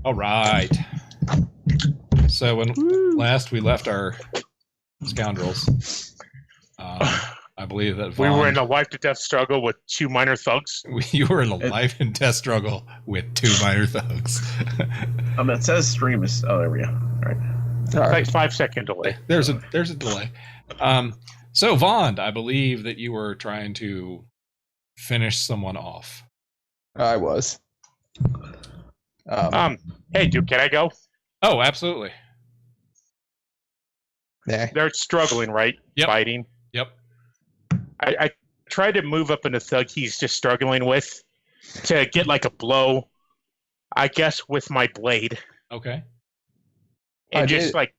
All right. So when last we left our scoundrels, I believe that we were in a life-to-death struggle with two minor thugs. You were in a life and death struggle with two minor thugs. It says stream is. Oh, there we go. All right. Like 5-second delay. There's a delay. So Vaughn, I believe that you were trying to finish someone off. I was. Hey, dude, can I go? Oh, absolutely. Yeah. They're struggling, right? Yep. Fighting. Yep. I tried to move up in the thug he's just struggling with to get like a blow, I guess, with my blade. Okay. And just like...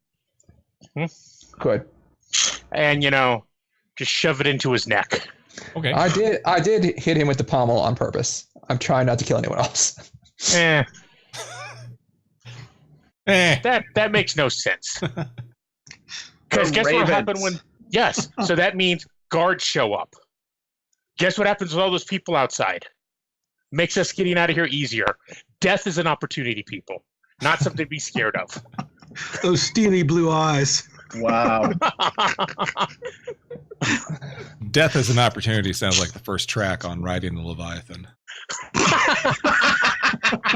Good. And, just shove it into his neck. Okay. I did hit him with the pommel on purpose. I'm trying not to kill anyone else. That makes no sense. Because guess what happened when... Yes, so that means guards show up. Guess what happens with all those people outside? Makes us getting out of here easier. Death is an opportunity, people. Not something to be scared of. Those steely blue eyes. Wow. Death is an opportunity sounds like the first track on Riding the Leviathan.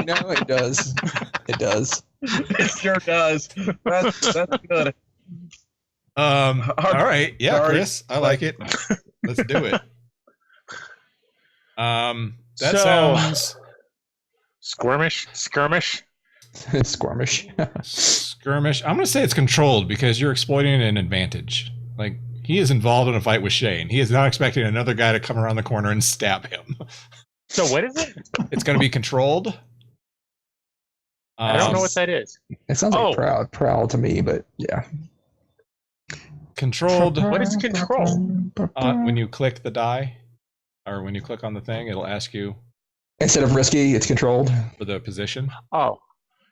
No, it does. It does. It sure does. That's good. All right. Yeah, Sorry. Chris, I like it. Let's do it. That sounds... Skirmish? Skirmish. Skirmish. I'm going to say it's controlled because you're exploiting an advantage. Like, he is involved in a fight with Shane. He is not expecting another guy to come around the corner and stab him. So what is it? It's going to be controlled. I don't know what that is. It sounds like prowl to me, but yeah. Controlled. What is control? When you click the die, or when you click on the thing, it'll ask you. Instead of risky, it's controlled. For the position. Oh.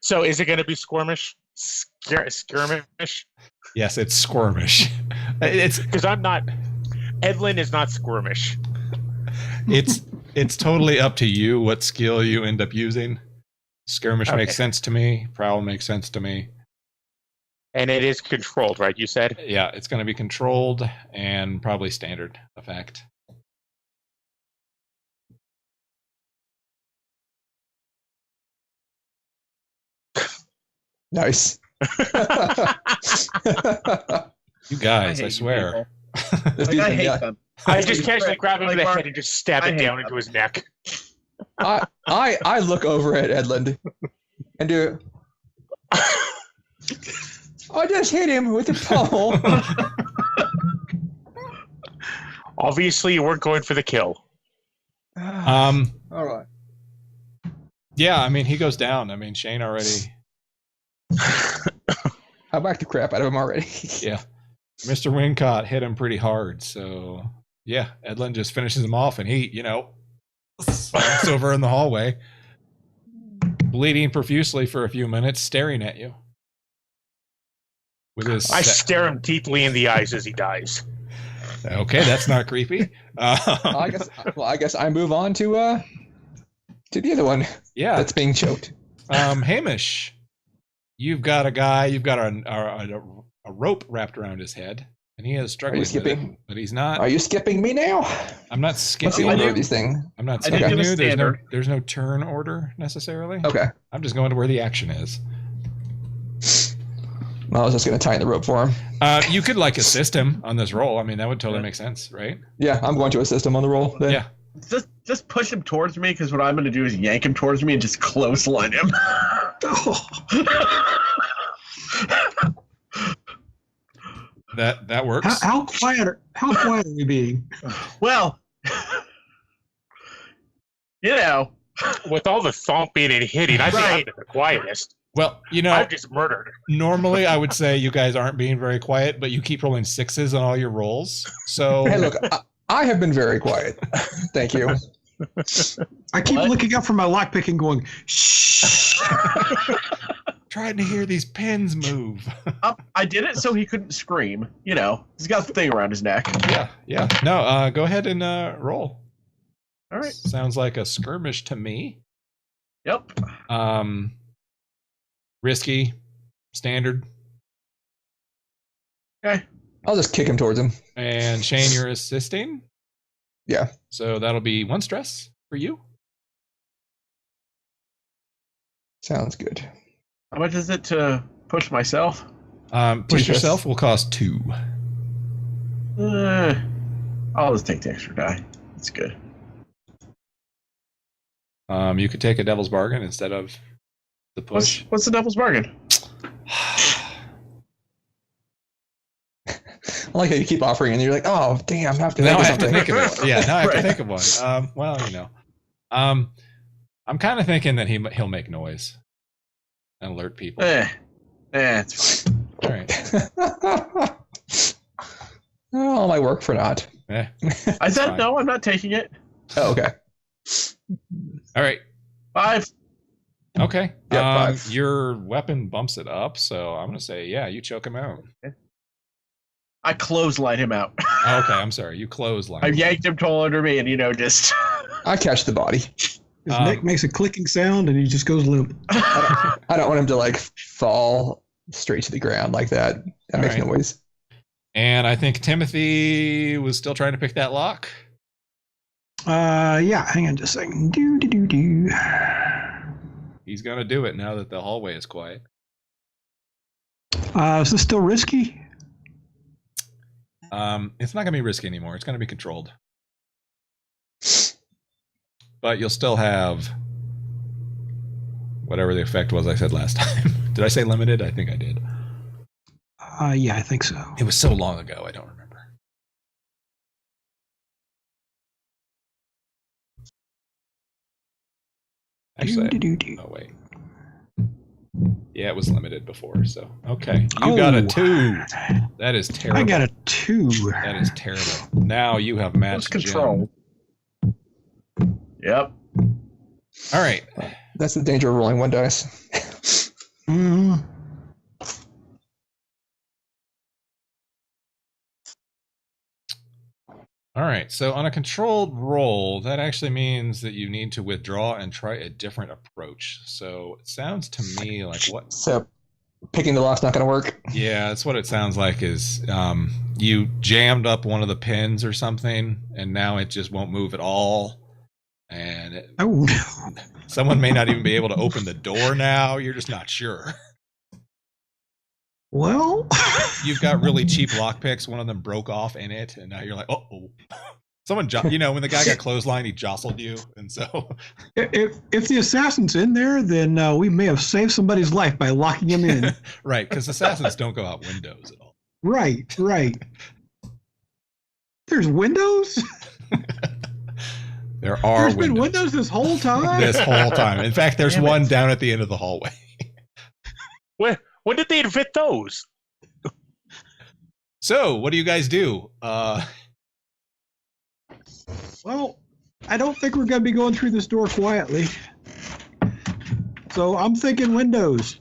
So is it going to be skirmish? Skirmish? Yes, it's skirmish. It's because I'm not. Edlin is not skirmish. It's totally up to you what skill you end up using. Skirmish makes sense to me. Prowl makes sense to me. And it is controlled, right? You said. Yeah, it's going to be controlled and probably standard effect. Nice. You guys, I swear. I hate them. I just casually grab him by the head and just stab it down into his neck. I look over at Edlund and do. I just hit him with a pommel. Obviously, you weren't going for the kill. All right. Yeah, I mean, he goes down. I mean, Shane already. I whacked the crap out of him already. Yeah. Mr. Wincott hit him pretty hard. So, yeah, Edlund just finishes him off, and he, slides over in the hallway, bleeding profusely for a few minutes, staring at you. With his I stare him deeply in the eyes as he dies. Okay, that's not creepy. I guess I move on to the other one. Yeah, that's being choked. Hamish, you've got a guy. You've got a rope wrapped around his head, and he is struggling. Are you skipping? With it, but he's not. Are you skipping me now? I'm not skipping. What's the order of these things? I'm not skipping you. There's no turn order necessarily. Okay. I'm just going to where the action is. I was just going to tie in the rope for him. You could assist him on this roll. I mean, that would totally make sense, right? Yeah, I'm going to assist him on the roll. Then. Yeah. Just push him towards me, because what I'm going to do is yank him towards me and just clothesline him. That works. How quiet are we being? Well, with all the thumping and hitting, I think I'm the quietest. Well, I've just murdered. Normally, I would say you guys aren't being very quiet, but you keep rolling 6s on all your rolls. So, hey, look, I have been very quiet. Thank you. I keep looking up from my lockpicking, going, shh. Trying to hear these pins move. I did it so he couldn't scream. He's got the thing around his neck. Yeah. No, go ahead and roll. All right. Sounds like a skirmish to me. Yep. Risky, standard. Okay. I'll just kick him towards him. And Shane, you're assisting? Yeah. So that'll be 1 stress for you. Sounds good. How much is it to push myself? Push yourself will cost 2. I'll just take the extra die. That's good. You could take a devil's bargain instead of the push. What's the devil's bargain? I like how you keep offering and you're like, oh, damn, I have to Now I think have of to something. think of it. Yeah, now I have to Right. think of one. Well, you know. I'm kind of thinking that he'll make noise and alert people. It's fine. All right. Oh, my work for not. Yeah. I said fine. no, I'm not taking it. Oh, okay. All right. 5. Okay. Yeah, 5. Your weapon bumps it up, so I'm gonna say, yeah, you choke him out. I clothesline him out. Okay, I'm sorry. You clothesline. I yanked him tall under me, and just. I catch the body. His neck makes a clicking sound, and he just goes limp. I don't want him to like fall straight to the ground like that. That All makes right. noise. And I think Timothy was still trying to pick that lock. Yeah, hang on just a second. Do. He's gonna do it now that the hallway is quiet. Is this still risky? It's not gonna be risky anymore. It's gonna be controlled. But you'll still have whatever the effect was I said last time. Did I say limited? I think I did. Yeah, I think so. It was so long ago, I don't remember. Actually, oh wait. Yeah, it was limited before, so okay. You got a 2. That is terrible. I got a 2. That is terrible. Now you have matched control. Yep. All right. That's the danger of rolling 1 dice. Mm. All right. So on a controlled roll, that actually means that you need to withdraw and try a different approach. So it sounds to me like what? So picking the lock's not going to work. Yeah, that's what it sounds like. Is you jammed up one of the pins or something, and now it just won't move at all. And Oh no. someone may not even be able to open the door now. You're just not sure. Well, You've got really cheap lockpicks. One of them broke off in it, and now you're like, oh. Someone, when the guy got clotheslined, he jostled you, and so. if the assassin's in there, then we may have saved somebody's life by locking him in. Right, because assassins don't go out windows at all. Right. There's windows? There are There's been windows this whole time? This whole time. In fact, there's Damn one it. down at the end of the hallway. When did they invent those? So, what do you guys do? Well, I don't think we're going to be going through this door quietly. So I'm thinking windows.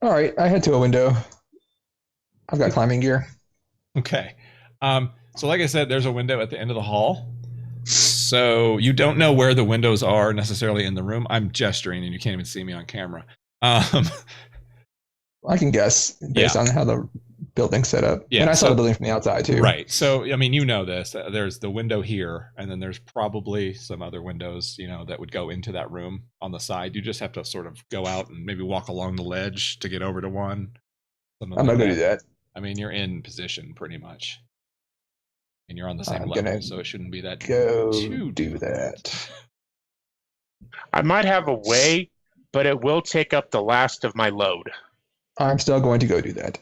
All right, I head to a window. I've got climbing gear. Okay. So like I said, there's a window at the end of the hall. So you don't know where the windows are necessarily in the room. I'm gesturing and you can't even see me on camera. I can guess based on how the building's set up. Yeah, And I saw so- the building from the outside too. Right. So, I mean, you know this. There's the window here, and then there's probably some other windows, that would go into that room on the side. You just have to sort of go out and maybe walk along the ledge to get over to one. Something I'm like not going to do that. I mean, you're in position pretty much. And you're on the same I'm level, gonna so it shouldn't be that Go too do difficult. that. I might have a way, but it will take up the last of my load. I'm still going to go do that.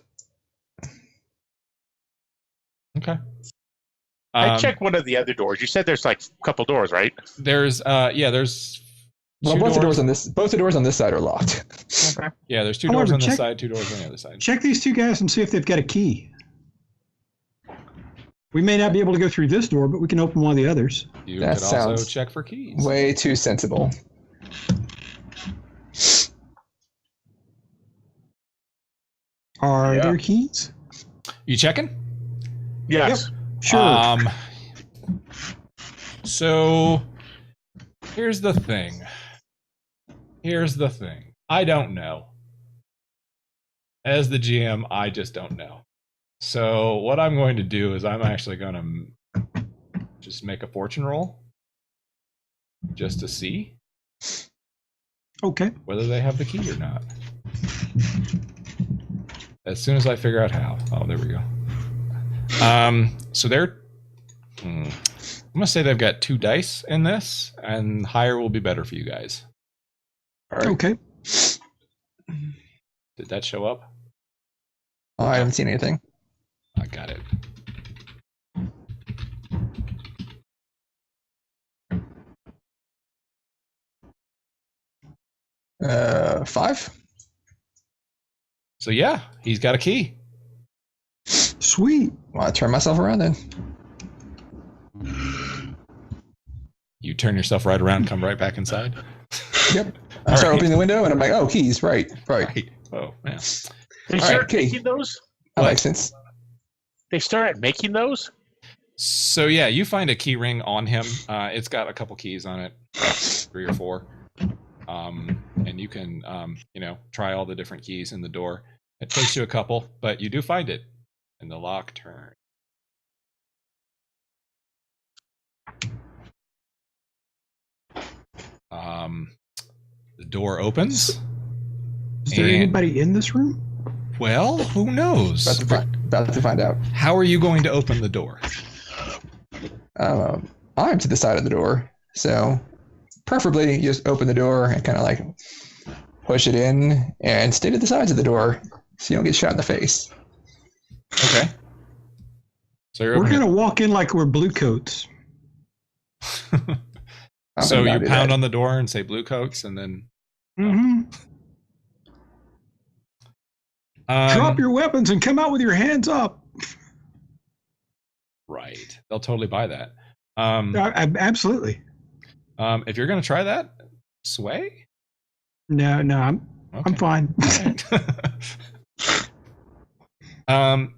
Okay. I checked one of the other doors. You said there's like a couple doors, right? There's there's Well, two both the doors. doors on this side are locked. Okay. Yeah, there's 2 However, doors on this check- side, 2 doors on the other side. Check these 2 guys and see if they've got a key. We may not be able to go through this door, but we can open one of the others. You That could also sounds check for keys. Way too sensible. Are Yeah. there keys? You checking? Yes. Sure. So here's the thing. here's the thing. I don't know. As the GM, I just don't know. So what I'm going to do is I'm actually going to just make a fortune roll just to see whether they have the key or not. As soon as I figure out how. Oh, there we go. So they're... I'm going to say they've got 2 dice in this, and higher will be better for you guys. All right. Okay. Did that show up? Oh, I haven't seen anything. I got it. Five. So yeah, he's got a key. Sweet. Well, I turn myself around then. You turn yourself right around, come right back inside. Yep. I start opening the window and I'm like, oh, keys, right. Oh, man. They started making those? That makes sense. They started making those? So yeah, you find a key ring on him. It's got a couple keys on it, 3 or 4. And you can, try all the different keys in the door. It takes you a couple, but you do find it. And the lock turns. The door opens. Is there anybody in this room? Well, who knows? About to find out. How are you going to open the door? I'm to the side of the door, so preferably you just open the door and kind of like push it in and stay to the sides of the door so you don't get shot in the face. Okay. So we're going to walk in like we're blue coats. So you pound on the door and say blue coats and then... Drop your weapons and come out with your hands up. Right. They'll totally buy that. Absolutely. If you're going to try that, sway? No, I'm fine.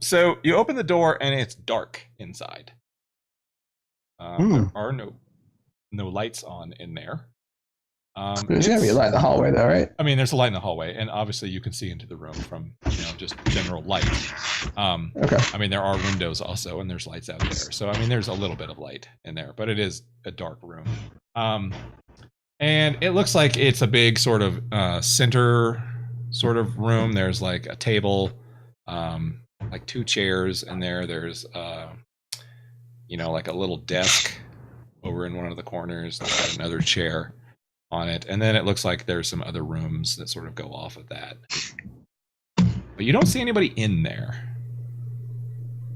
So you open the door and it's dark inside. There are no lights on in there. There's going to be a light in the hallway though, right? I mean, there's a light in the hallway, and obviously you can see into the room from, just general light. Okay. I mean, there are windows also, and there's lights out there. So, I mean, there's a little bit of light in there, but it is a dark room. And it looks like it's a big sort of center sort of room. There's like a table, like 2 chairs in there. There's, like a little desk over in one of the corners. There's got another chair on it. And then it looks like there's some other rooms that sort of go off of that. But you don't see anybody in there.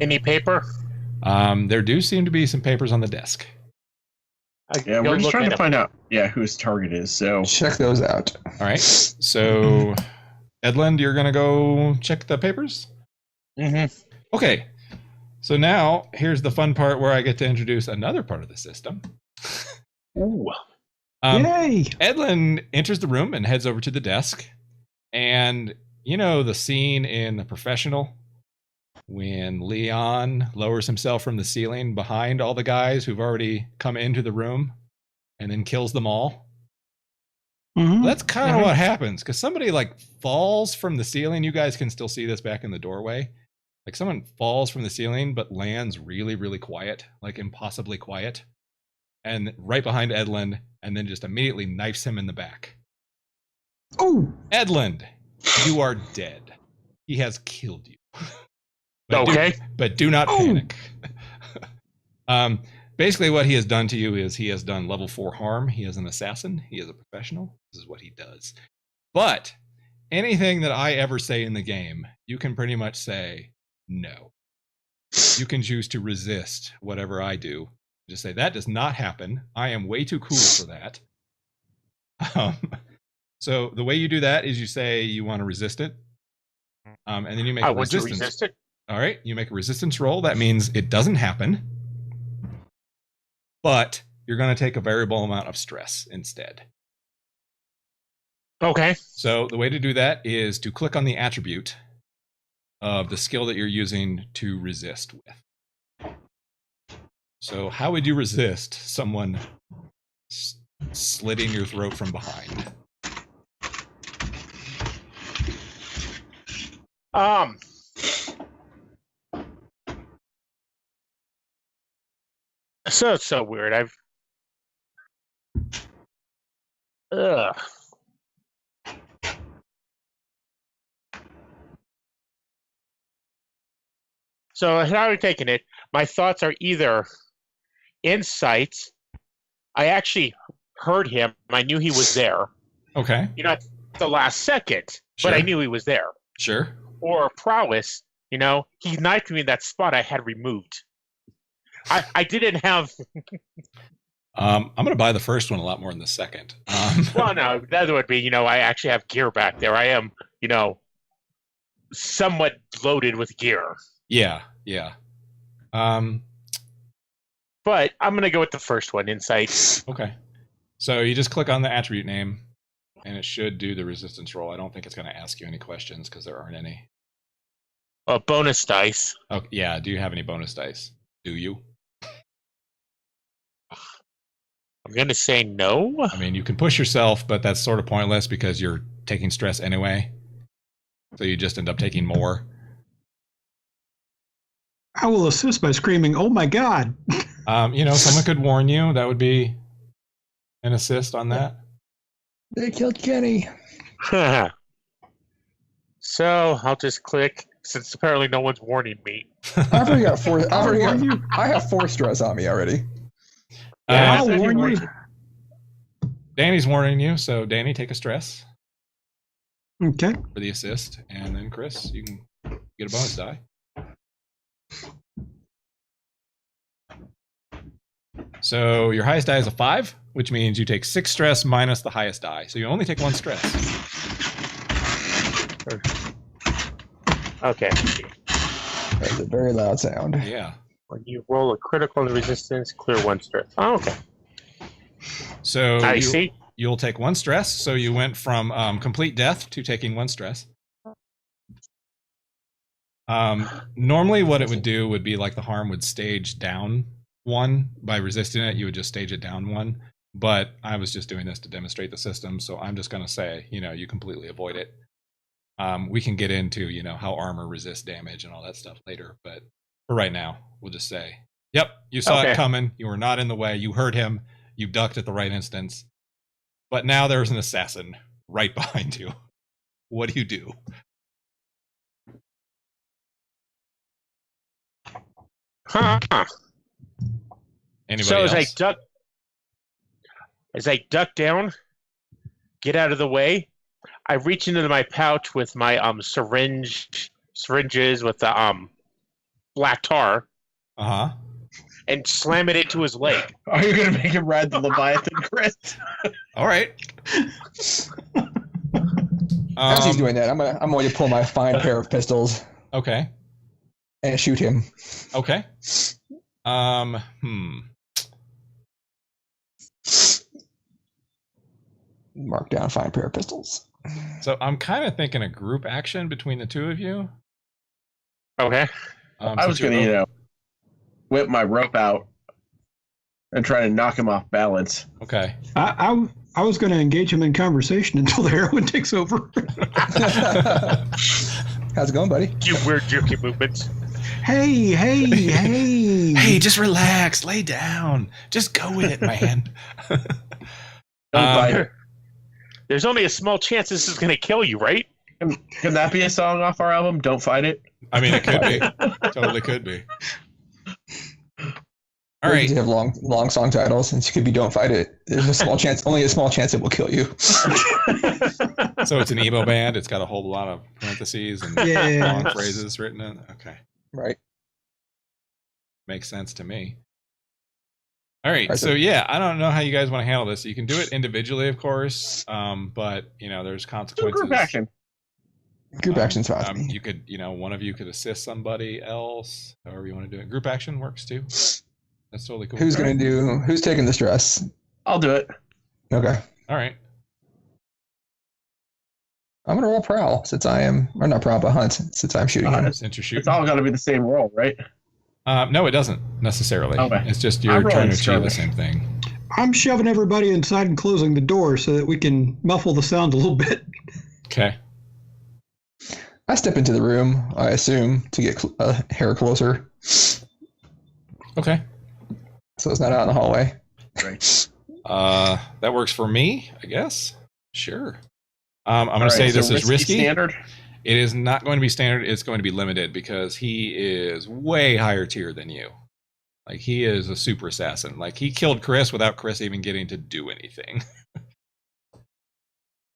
Any paper? There do seem to be some papers on the desk. Yeah, we're just trying to find out, who his target is. So check those out. All right. So, Edlund, you're gonna go check the papers. Okay. So now here's the fun part where I get to introduce another part of the system. Ooh. Yay! Edlund enters the room and heads over to the desk, and the scene in The Professional when Leon lowers himself from the ceiling behind all the guys who've already come into the room and then kills them all. Well, that's kind of what happens, because somebody falls from the ceiling. You guys can still see this back in the doorway. Like someone falls from the ceiling but lands really, really quiet, like impossibly quiet, and right behind Edlund, and then just immediately knifes him in the back. Oh, Edlund, you are dead. He has killed you. But do not panic. Basically what he has done to you is he has done level 4 harm. He is an assassin. He is a professional. This is what he does. But anything that I ever say in the game, you can pretty much say no. You can choose to resist whatever I do. Just say, that does not happen. I am way too cool for that. So the way you do that is you say you want to resist it. And then you make a resistance. To resist it? All right, you make a resistance roll. That means it doesn't happen, but you're going to take a variable amount of stress instead. Okay. So the way to do that is to click on the attribute of the skill that you're using to resist with. So how would you resist someone slitting your throat from behind? So it's so weird. Ugh. So how are we taking it? My thoughts are either insights. I actually heard him. I knew he was there. Okay. At the last second, Sure. but I knew he was there. Sure. Or prowess. He knifed me in that spot I had removed. I didn't have. I'm going to buy the first one a lot more than the second. Well, no, that would be, I actually have gear back there. I am, somewhat loaded with gear. Yeah. But I'm going to go with the first one, insight. Okay. So you just click on the attribute name, and it should do the resistance roll. I don't think it's going to ask you any questions because there aren't any. Bonus dice. Oh, yeah. Do you have any bonus dice? Do you? I'm going to say no. I mean, you can push yourself, but that's sort of pointless because you're taking stress anyway. So you just end up taking more. I will assist by screaming, "Oh my God!" Someone could warn you. That would be an assist on that. They killed Kenny. So I'll just click, since apparently no one's warning me. I've already got 4. I have 4 stress on me already. I'll warn you. Danny's warning you, so Danny, take a stress Okay. for the assist, and then Chris, you can get a bonus die. So your highest die is a 5, which means you take 6 stress minus the highest die. So you only take 1 stress. Okay. That's a very loud sound. Yeah. When you roll a critical on the resistance, clear 1 stress. Oh, okay. So I see. You'll take 1 stress. So you went from complete death to taking 1 stress. Normally what it would do would be like the harm would stage down 1 by resisting it. You would just stage it down 1. But I was just doing this to demonstrate the system. So I'm just going to say, you completely avoid it. We can get into, how armor resists damage and all that stuff later. But for right now, we'll just say, yep, you saw it coming. You were not in the way. You heard him. You ducked at the right instance. But now there's an assassin right behind you. What do you do? Anybody So else? as I duck down, get out of the way, I reach into my pouch with my syringes with the black tar, and slam it into his leg. Are you going to make him ride the Leviathan, Chris? All right. As he's doing that, I'm going to pull my fine pair of pistols. Okay. And shoot him. Okay. Mark down fine pair of pistols. So I'm kind of thinking a group action between the two of you. Okay. I was going to, whip my rope out and try to knock him off balance. Okay. I was going to engage him in conversation until the heroin takes over. How's it going, buddy? You weird jerky movements. Hey. Hey, just relax. Lay down. Just go with it, man. There's only a small chance this is going to kill you, right? Can that be a song off our album? Don't Fight It? I mean, it could be. Totally could be. All right. You have long song titles, and it could be "Don't Fight It." There's a small chance, only a small chance it will kill you. So it's an emo band. It's got a whole lot of parentheses and long phrases written in. Okay. Right. Makes sense to me. All right. So yeah, I don't know how you guys want to handle this. You can do it individually, of course, but there's consequences. Group action. Group action's fine. You could, one of you could assist somebody else. However you want to do it. Group action works too. That's totally cool. Who's taking the stress? I'll do it. Okay. All right. I'm gonna roll prowl since I am, or not prowl, but hunt since I'm shooting him. Since you're shooting. It's all got to be the same roll, right? No, it doesn't necessarily. Okay. It's just you're trying to achieve the same thing. I'm shoving everybody inside and closing the door so that we can muffle the sound a little bit. Okay. I step into the room, I assume, to get a hair closer. Okay. So it's not out in the hallway. Right. That works for me, I guess. Sure. I'm going to say this is risky. Standard? It is not going to be standard. It's going to be limited because he is way higher tier than you. Like, he is a super assassin. Like, he killed Chris without Chris even getting to do anything.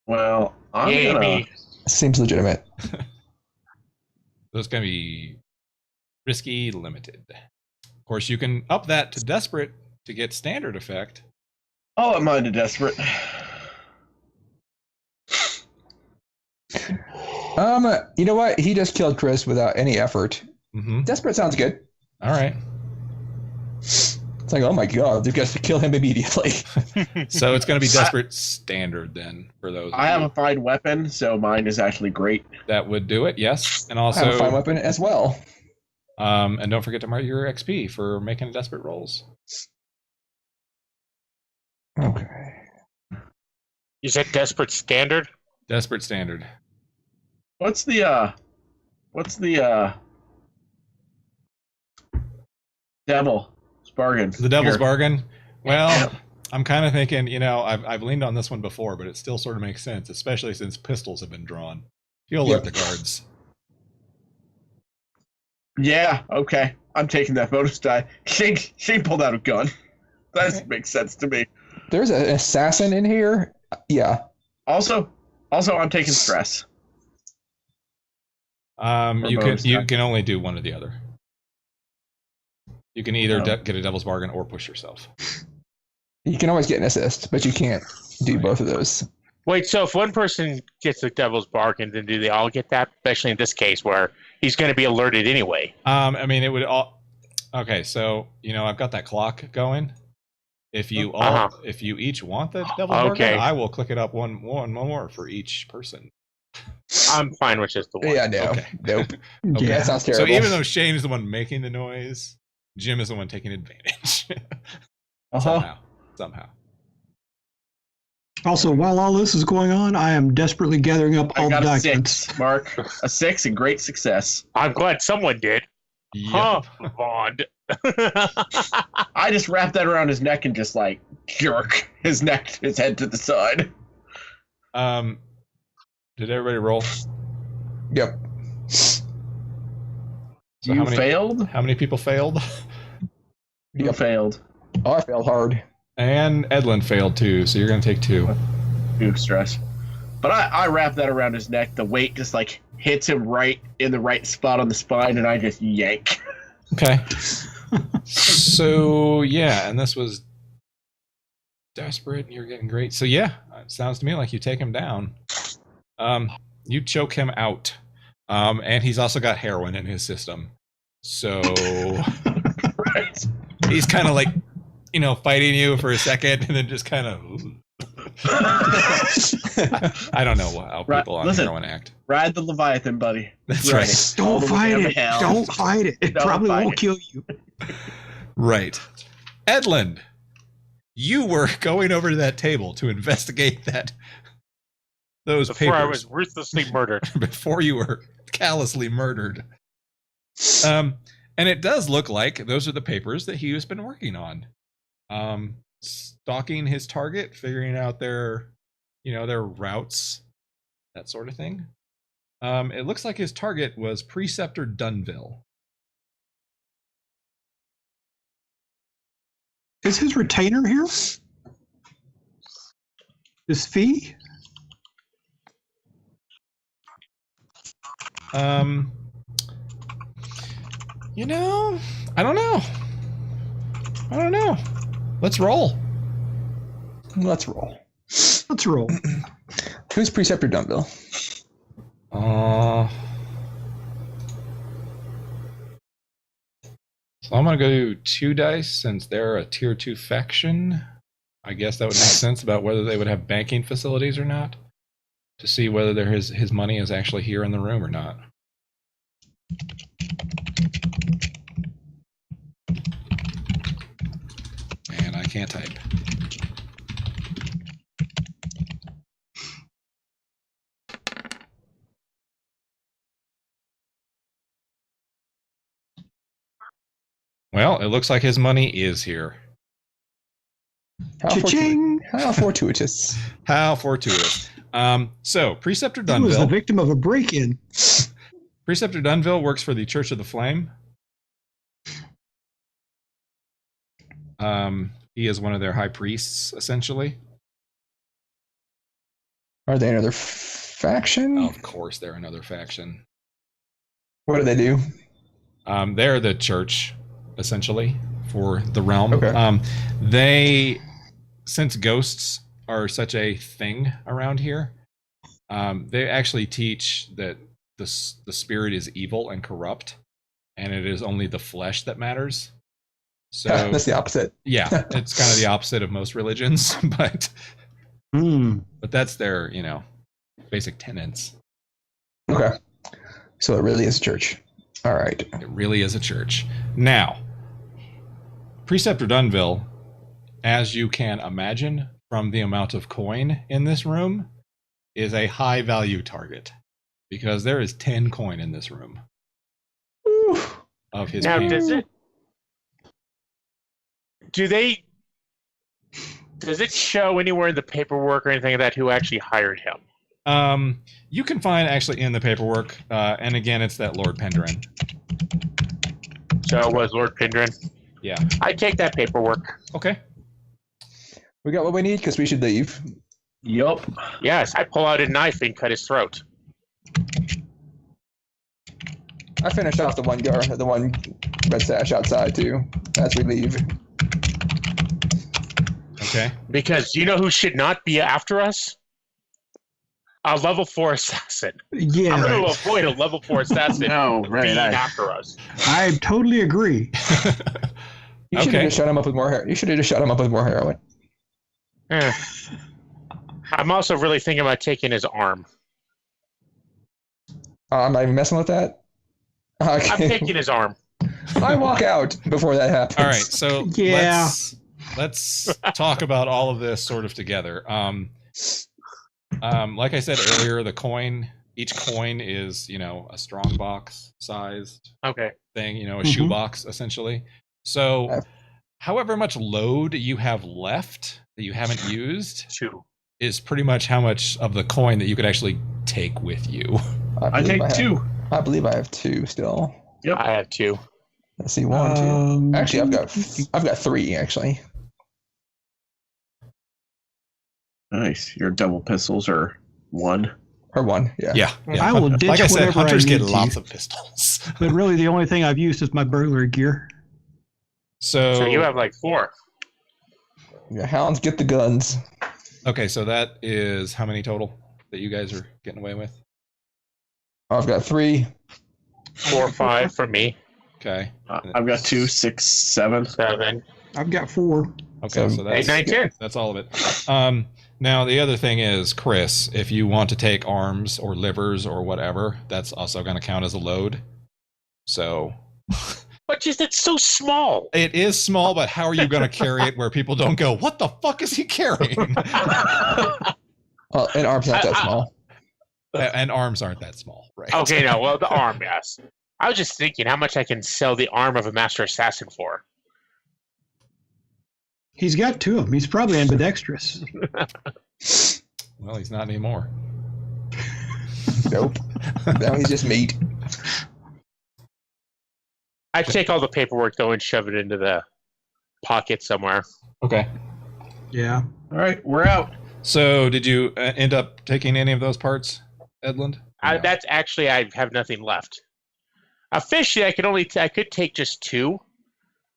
Well, I'm gonna... Seems legitimate. So it's going to be risky, limited. Of course, you can up that to desperate to get standard effect. I'll up mine to desperate. You know what? He just killed Chris without any effort. Mm-hmm. Desperate sounds good. All right. It's like, oh my god, you guys to kill him immediately. So it's going to be desperate standard then for those. I have a fine weapon, so mine is actually great. That would do it, yes. And I also have a fine weapon as well. And don't forget to mark your XP for making desperate rolls. Okay. You said desperate standard? Desperate standard. What's the devil's bargain? The devil's here? bargain. Well, I'm kind of thinking, you know, I've leaned on this one before, but it still sort of makes sense, especially since pistols have been drawn. You'll alert the guards. Yeah, okay. I'm taking that bonus die. She pulled out a gun. That makes sense to me. There's an assassin in here. Yeah. Also, I'm taking stress. You can only do one or the other. You can either get a devil's bargain or push yourself. You can always get an assist, but you can't do both of those. Wait, so if one person gets the devil's bargain, then do they all get that? Especially in this case where he's going to be alerted anyway. I mean, it would all. Okay, so you know, I've got that clock going. If you if you each want the devil's bargain, I will click it up one more for each person. I'm fine with just the one. Yeah, no. Okay. Nope. Okay. Yeah, that sounds terrible. So even though Shane is the one making the noise, Jim is the one taking advantage. Somehow. Also, while all this is going on, I am desperately gathering up all the documents. 6, Mark. A 6, a great success. I'm glad someone did. Yep. Huh, Bond. I just wrapped that around his neck and just like jerk his head to the side. Did everybody roll? Yep. So You failed? How many people failed? You failed. Oh, I failed hard. And Edlin failed too, so you're going to take 2. Due stress. But I wrapped that around his neck. The weight just like hits him right in the right spot on the spine, and I just yank. Okay. So, yeah, and this was desperate, and you're getting great. So, yeah, it sounds to me like you take him down. You choke him out. And he's also got heroin in his system. So, Right. He's kind of like, you know, fighting you for a second, and then just kind of... I don't know how people on heroin act. Ride the Leviathan, buddy. That's right. Don't fight it. Don't fight it. It probably won't kill you. Right. Edlin, you were going over to that table to investigate those Before papers. I was ruthlessly murdered. Before you were callously murdered. And it does look like those are the papers that he has been working on. Stalking his target, figuring out their routes, that sort of thing. It looks like his target was Preceptor Dunville. Is his retainer here? His fee? You know, I don't know. Let's roll. Let's roll. Let's roll. Who's Preceptor Dunville? So I'm going to go do 2 dice since they're a tier 2 faction. I guess that would make sense about whether they would have banking facilities or not, to see whether his money is actually here in the room or not. And I can't type. Well, it looks like his money is here. How Cha-ching! How fortuitous. How fortuitous. So, Preceptor He was the Dunville. victim of a break-in. Preceptor Dunville works for the Church of the Flame. He is one of their high priests, essentially. Are they another faction? Of course, they're another faction. What do they do? They're the church, essentially, for the realm. Okay. They, since ghosts are such a thing around here, they actually teach that the spirit is evil and corrupt, and it is only the flesh that matters. So That's the opposite. Yeah, it's kind of the opposite of most religions, but that's their, basic tenets. Okay. So it really is a church. All right. It really is a church. Now, Preceptor Dunville, as you can imagine from the amount of coin in this room, is a high value target because there is 10 coin in this room. Woo. Of his Now, payment. does it show anywhere in the paperwork or anything like that who actually hired him? You can find actually in the paperwork, and again, it's that Lord Penderin. So it was Lord Pendrin. Yeah. I take that paperwork. Okay. We got what we need because we should leave. Yup. Yes, I pull out a knife and cut his throat. I finished off the one red sash outside too. As we leave. Okay. Because you know who should not be after us? A level 4 assassin. Yeah, I'm going to avoid a level 4 assassin No, right. being after us. I totally agree. You should Okay. have just shot him up with more hair. You should have just shot him up with more heroin. Eh. I'm also really thinking about taking his arm. I'm not even messing with that. Okay. I'm taking his arm. I walk out before that happens. All right. So Yeah. let's talk about all of this sort of together. Like I said earlier, each coin is, a strong box sized Okay. thing, a shoebox essentially. So however much load you have left that you haven't used 2. is pretty much how much of the coin that you could actually take with you. I take 2. I believe I have 2 still. Yep. I have 2. Let's see, 1, 2. Actually, I've got 3 actually. Nice. Your double pistols are 1. Or 1, yeah. Yeah. I will ditch like I said, whatever I hunters get need to. lots of pistols. But really, the only thing I've used is my burglary gear. So you have like 4. Yeah, hounds get the guns. Okay, so that is how many total that you guys are getting away with? I've got 3. 4, 5 for me. Okay. I've got 2, 6, 7. 7, I've got 4. Okay, so 8, that's 9, 10. that's all of it. Now the other thing is, Chris, if you want to take arms or livers or whatever, that's also going to count as a load. So But just it's so small. it is small, but how are you going to carry it where people don't go, "What the fuck is he carrying?" And arms not that small. And arms aren't that small, right? Okay, no, well, the arm, yes. I was just thinking how much I can sell the arm of a master assassin for. He's got 2 of them. He's probably ambidextrous. Well, he's not anymore. Nope. Now he's just meat. I take all the paperwork though and shove it into the pocket somewhere. Okay. Yeah. All right, we're out. So, did you end up taking any of those parts, Edlund? No. That's actually I have nothing left. Officially, I could take just 2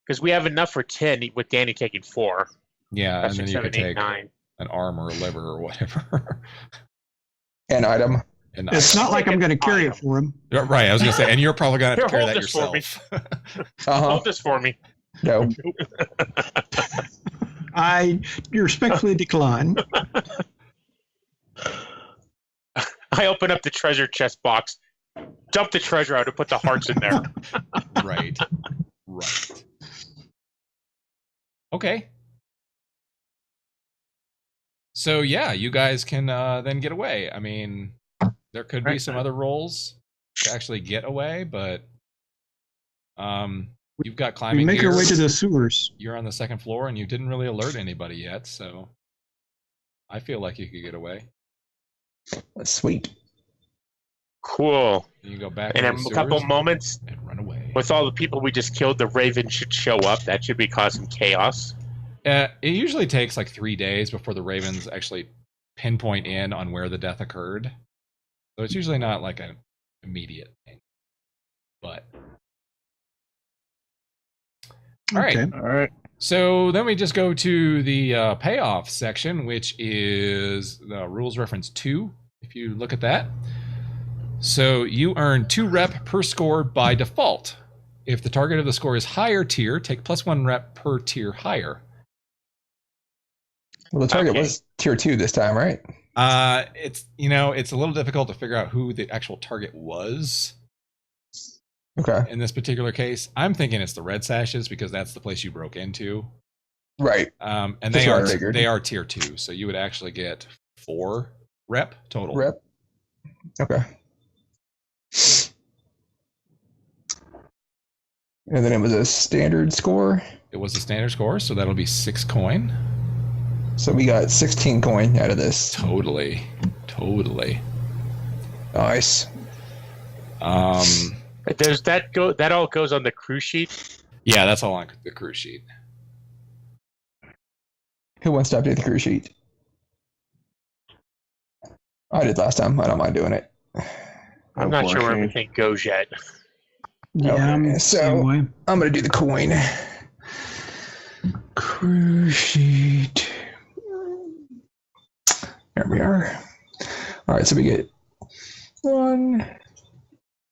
because we have enough for 10 with Danny taking 4. Yeah, That's and then 6, you 7, could 8, take 9. an arm or a liver or whatever. An item. And It's not like I'm going to carry it for him. right. I was going to say, and you're probably going to have to Here, carry that hold this yourself. for Uh-huh. Hold this for me. No. I respectfully decline. I open up the treasure chest box, dump the treasure out, and put the hearts in there. Right. Right. Okay. So yeah, you guys can then get away. I mean, there could be some other roles to actually get away, but You've got climbing We make gear. our way to the sewers. You're on the second floor, and you didn't really alert anybody yet, so I feel like you could get away. That's sweet. Cool. You go back In to a the sewers couple moments, and run away. with all the people we just killed, the Raven should show up. That should be causing chaos. It usually takes like 3 days before the Ravens actually pinpoint in on where the death occurred. So it's usually not like an immediate thing. But all right. Okay. All right. So then we just go to the payoff section, which is the rules reference 2, if you look at that. So you earn 2 rep per score by default. If the target of the score is higher tier, take +1 rep per tier higher. Well, the target was tier 2 this time, right? It's a little difficult to figure out who the actual target was. Okay. In this particular case, I'm thinking it's the Red Sashes because that's the place you broke into. Right. And That's what I they figured. are tier 2, so you would actually get 4 rep total. Rep. Okay. And then it was a standard score. It was a standard score, so that'll be 6 coin. So we got 16 coin out of this. Totally. Nice. Does that go? That all goes on the crew sheet. Yeah, that's all on the crew sheet. Who wants to update the crew sheet? I did last time. I don't mind doing it. I'm not sure where everything goes yet. Yeah, Okay, I'm the so- same way. I'm going to do the coin. Crew sheet. There we are. All right, so we get 1,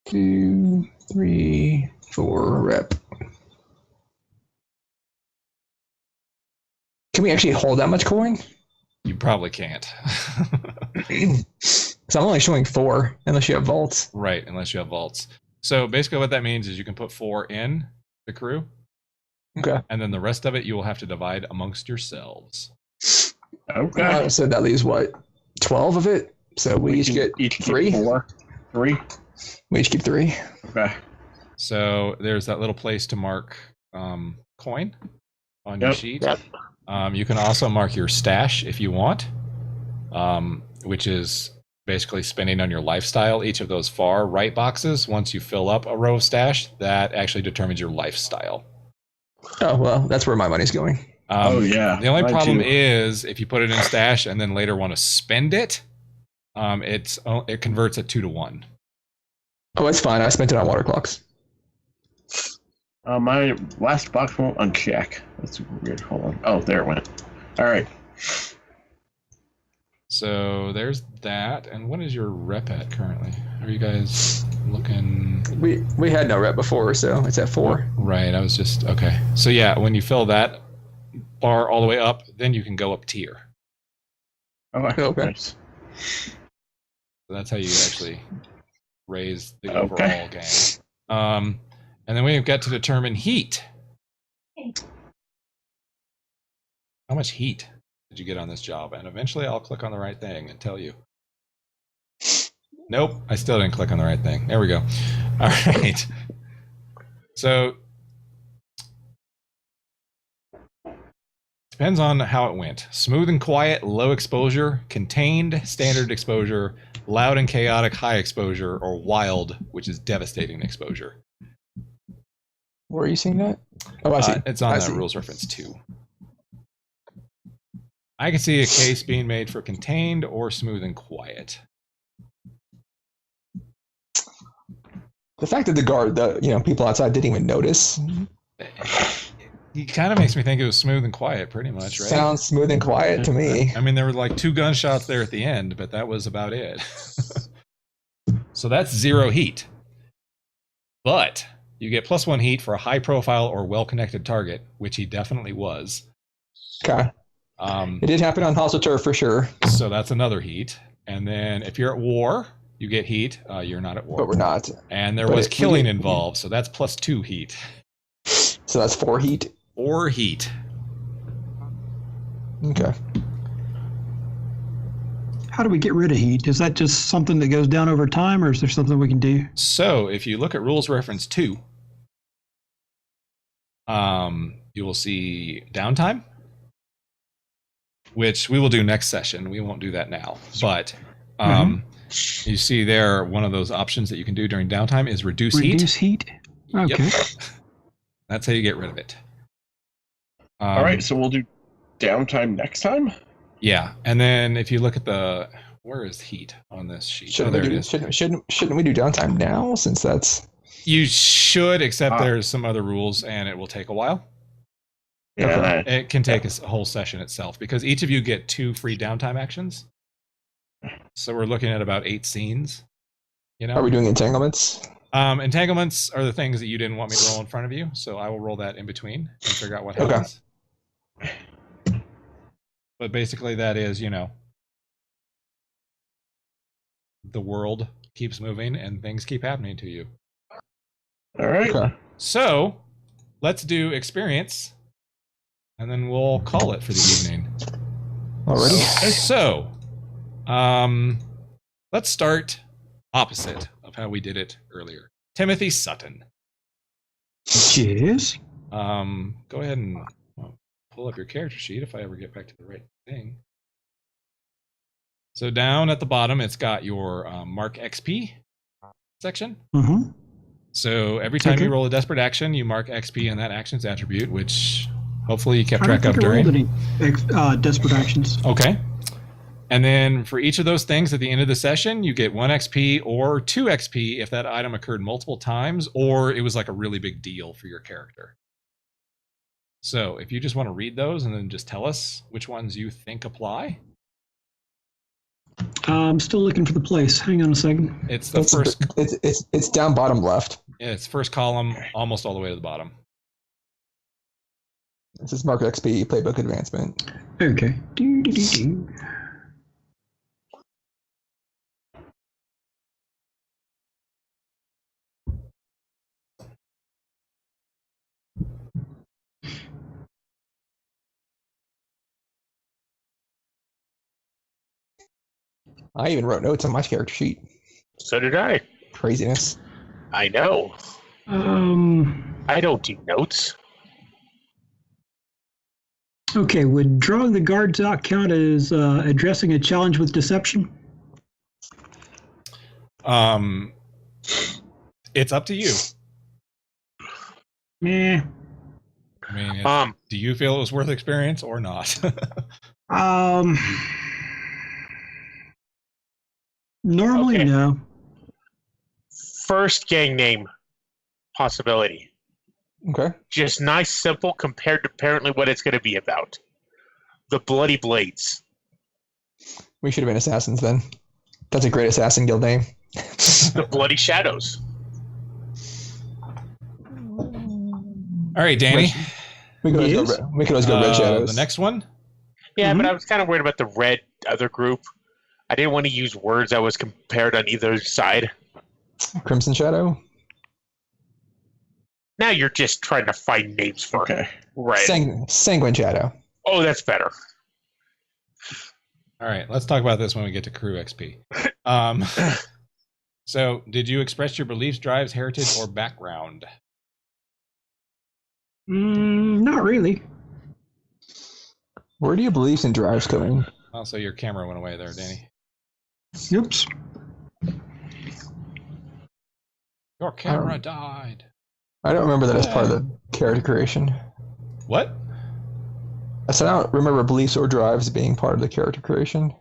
2, 3, 4 rep. Can we actually hold that much coin? You probably can't. So I'm only showing 4, unless you have vaults. Right, unless you have vaults. So basically what that means is you can put 4 in the crew, Okay. and then the rest of it you will have to divide amongst yourselves. Okay. So that leaves what? 12 of it? So we each get keep 3? 4. 3. We each keep 3. Okay. So there's that little place to mark coin on your Yep. sheet. Yep. You can also mark your stash if you want, which is basically spending on your lifestyle. Each of those far right boxes, once you fill up a row of stash, that actually determines your lifestyle. Oh, well, that's where my money's going. Yeah. The only mine problem too. is if you put it in stash and then later want to spend it, it converts it 2 to 1. Oh, it's fine. I spent it on water clocks. My last box won't uncheck. That's weird. Hold on. Oh, there it went. All right. So there's that. And what is your rep at currently? Are you guys looking? We had no rep before, so it's at 4. Right. I was just okay. So yeah, when you fill that bar all the way up, then you can go up tier. Okay. Nice. So that's how you actually raise the Okay. overall game. And then we've got to determine heat. How much heat did you get on this job? And eventually I'll click on the right thing and tell you. Nope, I still didn't click on the right thing. There we go. All right. So depends on how it went. Smooth and quiet, low exposure, contained, standard exposure, loud and chaotic, high exposure, or wild, which is devastating exposure. Where are you seeing that? Oh, I see. It's on I that see. rules reference 2. I can see a case being made for contained or smooth and quiet. The fact that the people outside didn't even notice It kind of makes me think it was smooth and quiet, pretty much, right? sounds smooth and quiet to me. I mean, there were like 2 gunshots there at the end, but that was about it. So that's 0 heat. But you get +1 heat for a high profile or well-connected target, which he definitely was. Okay. It did happen on House of Turf for sure, So that's another heat. And then if you're at war, you get heat. You're not at war. but we're not. And there But was it- killing involved, so that's +2 heat. So that's 4 heat. Or heat. Okay. How do we get rid of heat? Is that just something that goes down over time, or is there something we can do? So if you look at rules reference 2, You will see downtime, which we will do next session. We won't do that now. But you see there, one of those options that you can do during downtime is reduce heat. Reduce heat? Okay. Yep. That's how you get rid of it. All right, so we'll do downtime next time? Yeah, and then if you look at the... Where is heat on this sheet? Shouldn't we do downtime now, since that's... You should, except there's some other rules, and it will take a while. Yeah. It can take a whole session itself, because each of you get 2 free downtime actions. So we're looking at about 8 scenes. You know? Are we doing entanglements? Entanglements are the things that you didn't want me to roll in front of you, so I will roll that in between and figure out what happens. But basically that is, you know, the world keeps moving and things keep happening to you. All right. Okay. So let's do experience, and then we'll call it for the evening. Already? So, let's start opposite of how we did it earlier. Timothy Sutton. Yes. Go ahead and pull up your character sheet if I ever get back to the right thing. So down at the bottom, it's got your Mark XP section. Mm-hmm. So every time you roll a desperate action, you mark XP in that action's attribute, which hopefully you kept track of during. I don't think I rolled any desperate actions. Okay. And then for each of those things at the end of the session, you get 1 XP or 2 XP if that item occurred multiple times or it was like a really big deal for your character. So if you just want to read those and then just tell us which ones you think apply. I'm still looking for the place. Hang on a second. It's the first. It's down bottom left. Yeah, it's first column, almost all the way to the bottom. This is Mark XP Playbook Advancement. Okay. I even wrote notes on my character sheet. So did I. Craziness. I know. I don't do notes. Okay, would drawing the guards out count as addressing a challenge with deception? It's up to you. Meh. I mean, do you feel it was worth experience or not? Normally, Okay. no. First gang name possibility. Okay. Just nice, simple, compared to apparently what it's going to be about. The Bloody Blades. We should have been assassins then. That's a great assassin guild name. The Bloody Shadows. All right, Danny. We could always go Red Shadows. The next one? Yeah, but I was kind of worried about the red other group. I didn't want to use words that was compared on either side. Crimson Shadow. Now you're just trying to find names for red. Sanguine Shadow. Oh, that's better. All right, let's talk about this when we get to crew XP. So, did you express your beliefs, drives, heritage, or background? Not really. Where do your beliefs and drives come in? Also, your camera went away there, Danny. Oops. Your camera died. I don't remember that as part of the character creation. What? I said I don't remember beliefs or drives being part of the character creation.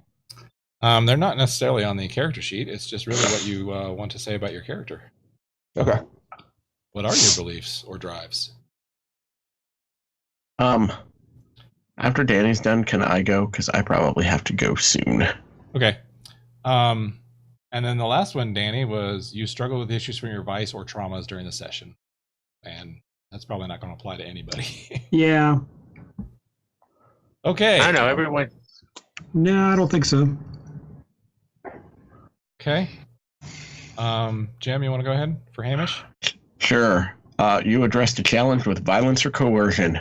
They're not necessarily on the character sheet. It's just really what you want to say about your character. Okay. What are your beliefs or drives? After Danny's done, can I go? Because I probably have to go soon. Okay. And then the last one, Danny, was you struggle with issues from your vice or traumas during the session. And that's probably not going to apply to anybody. Yeah. Okay. I don't know, everyone. No, I don't think so. Okay. Jim, you want to go ahead for Hamish? Sure. You addressed a challenge with violence or coercion.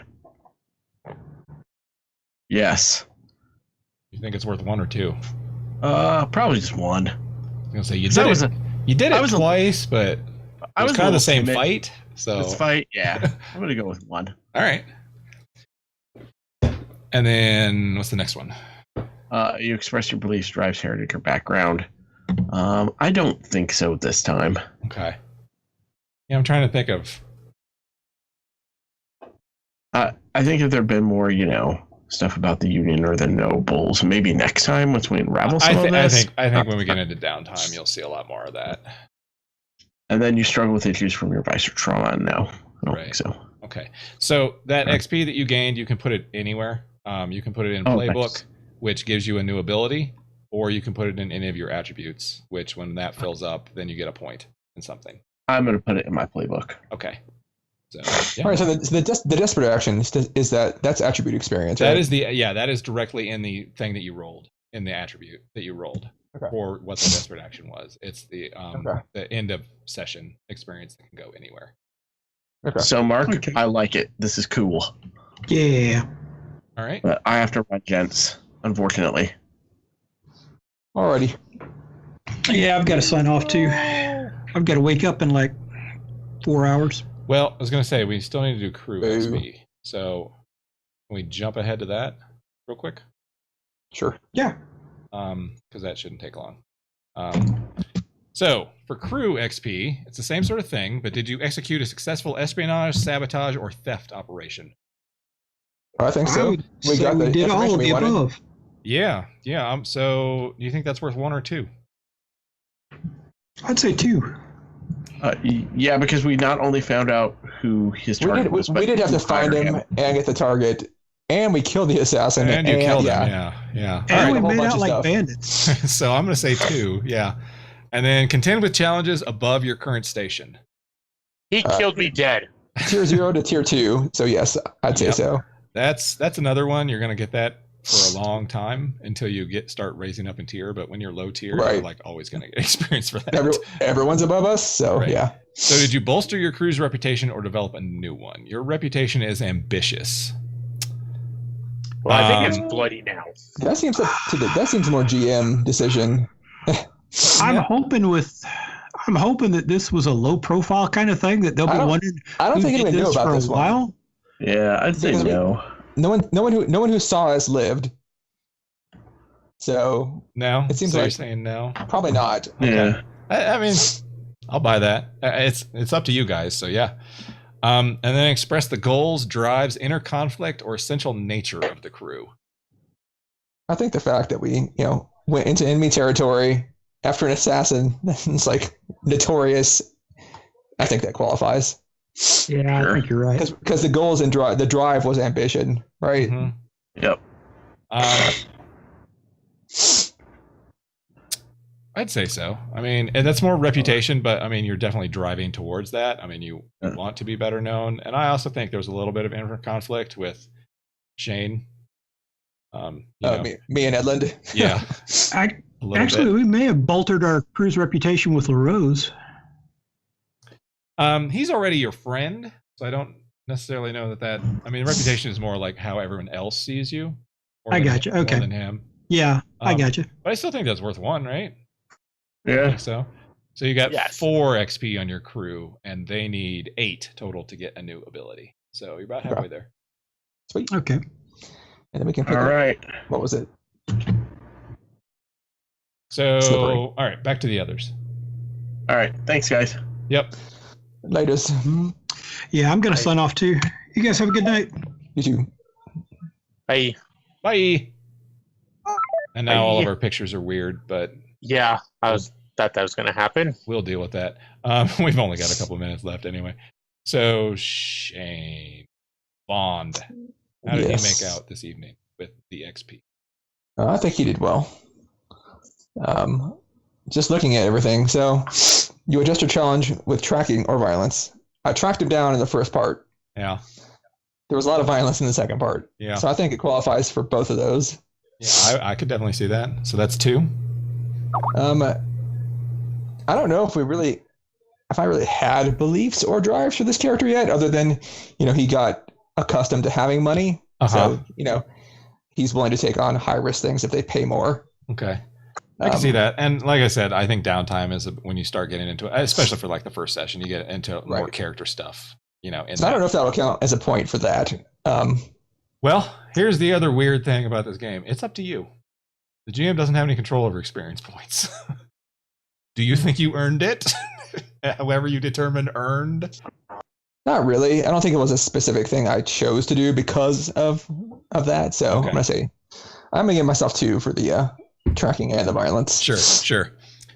Yes. You think it's worth 1 or 2? Probably just 1. I was going to say you did it twice, but it was kind of the same fight. So This fight, yeah. I'm gonna go with 1. All right. And then what's the next one? You express your beliefs, drives, heritage, or background. I don't think so this time. Okay. Yeah, I'm trying to think of. I think if there'd been more, stuff about the Union or the nobles, maybe next time once we unravel some of this. I think when we get into downtime, you'll see a lot more of that. And then you struggle with issues from your Vice or trauma. No, I don't think so. Okay. So that XP that you gained, you can put it anywhere. You can put it in Playbook, nice. which gives you a new ability, or you can put it in any of your attributes, which when that fills up, then you get a point in something. I'm going to put it in my Playbook. Okay. So, All right, so the desperate action is that's attribute experience, right? That is directly in the thing that you rolled, in the attribute that you rolled for what the desperate action was. It's the end of session experience that can go anywhere. Okay. So Mark, I like it. This is cool. Yeah. All right. But I have to run, gents, unfortunately. Alrighty. Yeah, I've got to sign off too. I've got to wake up in like 4 hours. Well, I was going to say, we still need to do crew XP. So can we jump ahead to that real quick? Sure. Yeah. Because that shouldn't take long. So for crew XP, it's the same sort of thing, but did you execute a successful espionage, sabotage, or theft operation? I think so. We did all of the above. Yeah. So do you think that's worth 1 or 2? I'd say 2. Yeah, because we not only found out who his target was, but we did have to find him and get the target, and we killed the assassin. And you killed him, yeah. And we made out like bandits. So I'm going to say 2, yeah. And then contend with challenges above your current station. He killed me dead. Tier 0 to tier 2, so yes, I'd say so. That's another one. You're going to get that for a long time until you start raising up in tier, but when you're low tier, you're like always going to get experience for that. Everyone's above us, so yeah. So did you bolster your crew's reputation or develop a new one? Your reputation is ambitious. Well, I think it's bloody now. That seems more GM decision. I'm hoping that this was a low profile kind of thing that they'll be wondering. I don't think anyone knew about this one. While. Yeah, I'd say no. No one who saw us lived. So no, it seems so like you're saying no. Probably not. Yeah, I mean, I'll buy that. It's up to you guys. So yeah, and then express the goals, drives, inner conflict, or essential nature of the crew. I think the fact that we went into enemy territory after an assassin that's like notorious, I think that qualifies. Yeah, I think you're right. Because the goals and the drive was ambition, right? Mm-hmm. Yep. I'd say so. I mean, and that's more reputation, but I mean, you're definitely driving towards that. I mean, you want to be better known, and I also think there's a little bit of inner conflict with Shane. Me and Edlund. Yeah. Actually, we may have bolstered our crew's reputation with LaRose. He's already your friend, so I don't necessarily know that. I mean, reputation is more like how everyone else sees you. I got you. Okay. More than him. Yeah, I got you. But I still think that's worth 1, right? Yeah. I think so you got 4 XP on your crew, and they need 8 total to get a new ability. So you're about halfway there. Sweet. Okay. And then we can pick all right. What was it? So, Slippery. All right, back to the others. All right. Thanks, guys. Yep. Latest. Yeah, I'm going to sign off too. You guys have a good night. You too. Bye. Bye. And now all of our pictures are weird, but yeah, thought that was going to happen. We'll deal with that. We've only got a couple minutes left anyway. So Shane Bond, how did he make out this evening with the XP? I think he did well. Just looking at everything. So you adjust your challenge with tracking or violence. I tracked him down in the first part. Yeah. There was a lot of violence in the second part. Yeah. So I think it qualifies for both of those. Yeah, I could definitely see that. So that's 2. I don't know if I really had beliefs or drives for this character yet, other than, he got accustomed to having money. Uh-huh. So, he's willing to take on high risk things if they pay more. Okay. I can see that. And like I said, I think downtime is when you start getting into it, especially for like the first session, you get into more character stuff, you know. So I don't know if that will count as a point for that. Well, here's the other weird thing about this game. It's up to you. The GM doesn't have any control over experience points. Do you think you earned it? However you determined earned? Not really. I don't think it was a specific thing I chose to do because of that. So I'm gonna give myself 2 for the tracking and the violence. Sure.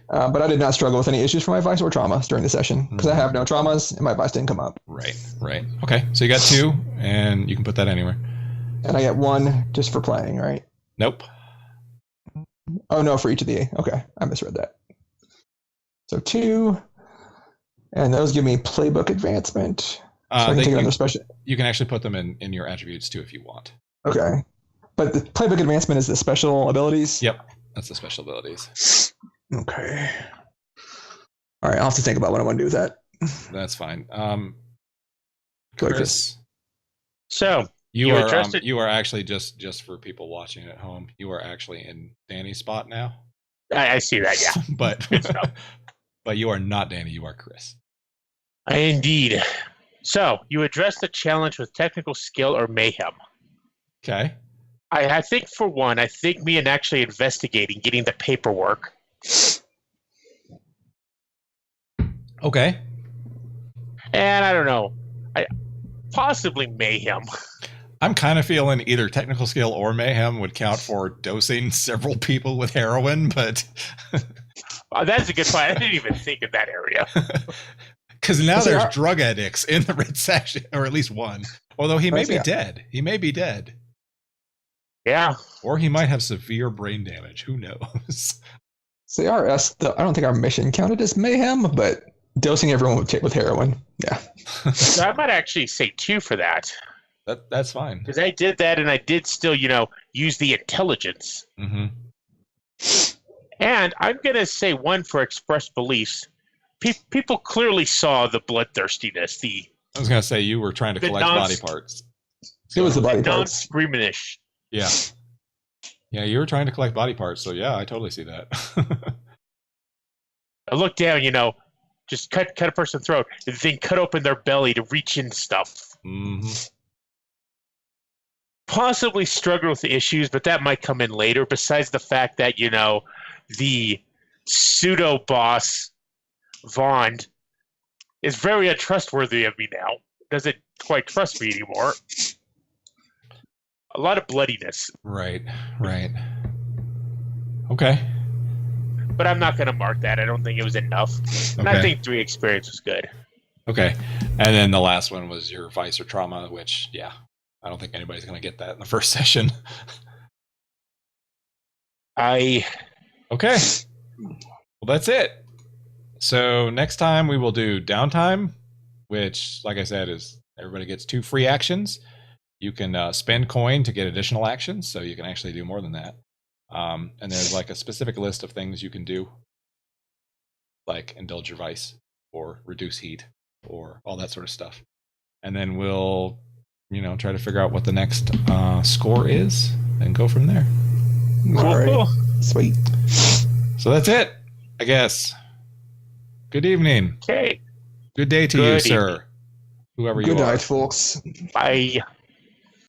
But I did not struggle with any issues for my vice or traumas during the session because I have no traumas and my vice didn't come up. Right. Okay, so you got 2, and you can put that anywhere. And I get 1 just for playing, right? Nope. Oh no, for each of the. Okay, I misread that. So 2, and those give me playbook advancement. So I can take another special. You can actually put them in your attributes too if you want. Okay, but the playbook advancement is the special abilities. Yep, that's the special abilities. Okay. All right, I'll have to think about what I want to do with that. That's fine. Chris. So you are actually just for people watching at home. You are actually in Danny's spot now. I see that, yeah. but you are not Danny. You are Chris. Indeed. So you address the challenge with technical skill or mayhem. Okay. I think for one, me and actually investigating, getting the paperwork. Okay. And I don't know. Possibly mayhem. I'm kind of feeling either technical skill or mayhem would count for dosing several people with heroin, but that's a good point. I didn't even think of that area. Because now there's drug addicts in the red section, or at least one. Although he may be dead. He may be dead. Yeah. Or he might have severe brain damage. Who knows? CRS, I don't think our mission counted as mayhem, but dosing everyone with heroin. Yeah. So I might actually say 2 for that. That's fine. Because I did that and I did still, use the intelligence. Mm-hmm. And I'm going to say 1 for expressed beliefs. People clearly saw the bloodthirstiness. I was going to say you were trying to collect body parts. It was the body parts. Non-screamish. Yeah. Yeah, you were trying to collect body parts, so yeah, I totally see that. I look down, just cut a person's throat, and then cut open their belly to reach in stuff. Mm-hmm. Possibly struggle with the issues, but that might come in later, besides the fact that, the pseudo-boss, Vaughn, is very untrustworthy of me now. Doesn't quite trust me anymore. A lot of bloodiness. Right. Okay. But I'm not going to mark that. I don't think it was enough. And I think 3 experience was good. Okay. And then the last one was your vice or trauma, which, yeah, I don't think anybody's going to get that in the first session. Okay. Well, that's it. So next time we will do downtime, which, like I said, is everybody gets 2 free actions. You can spend coin to get additional actions, so you can actually do more than that. And there's like a specific list of things you can do, like indulge your vice or reduce heat or all that sort of stuff. And then we'll, try to figure out what the next score is and go from there. Cool. Sweet. So that's it, I guess. Good evening. Okay. Good day to you, sir. Whoever you are. Good night, folks. Bye.